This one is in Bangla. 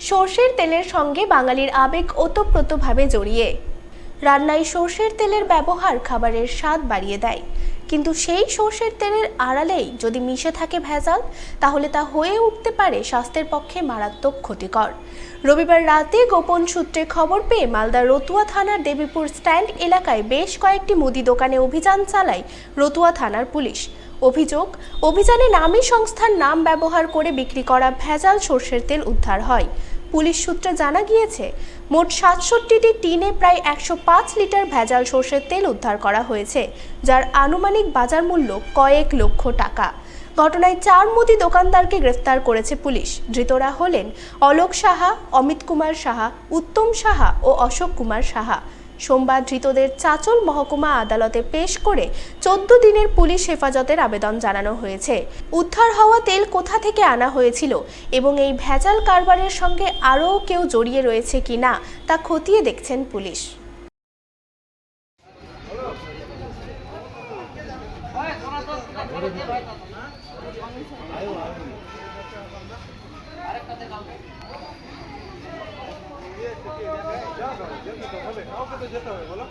সর্ষের তেলের সঙ্গে বাঙালির আবেগ ওতপ্রোতভাবে জড়িয়ে। রান্নায় সর্ষের তেলের ব্যবহার খাবারের স্বাদ বাড়িয়ে দেয়, কিন্তু সেই সর্ষের তেলের আড়ালেই যদি মিশে থাকে ভেজাল, তাহলে তা হয়ে উঠতে পারে স্বাস্থ্যের পক্ষে মারাত্মক ক্ষতিকর। রবিবার রাতে গোপন সূত্রে খবর পেয়ে মালদার রতুয়া থানার দেবীপুর স্ট্যান্ড এলাকায় বেশ কয়েকটি মুদি দোকানে অভিযান চালায় রতুয়া থানার পুলিশ। অভিযানে নামী সংস্থার নাম ব্যবহার করে বিক্রি করা ভেজাল সর্ষের তেল উদ্ধার হয়। পুলিশ সূত্রে জানা গিয়েছে, মোট ৬৭টি টিনে প্রায় ১০৫ লিটার ভেজাল সর্ষের তেল উদ্ধার করা হয়েছে, যার আনুমানিক বাজার মূল্য কয়েক লক্ষ টাকা। ঘটনায় ৪ মুদি দোকানদারকে গ্রেফতার করেছে পুলিশ। ধৃতরা হলেন অলোক সাহা, অমিত কুমার সাহা, উত্তম সাহা ও অশোক কুমার সাহা। সোমবার ধৃতদের চাঁচল মহকুমা আদালতে পেশ করে ১৪ দিনের পুলিশ হেফাজতের আবেদন জানানো হয়েছে। উদ্ধার হওয়া তেল কোথা থেকে আনা হয়েছিল এবং এই ভেজাল কারবারের সঙ্গে আরও কেউ জড়িয়ে রয়েছে কিনা তা খতিয়ে দেখছেন পুলিশ। যেতে হবে বলো।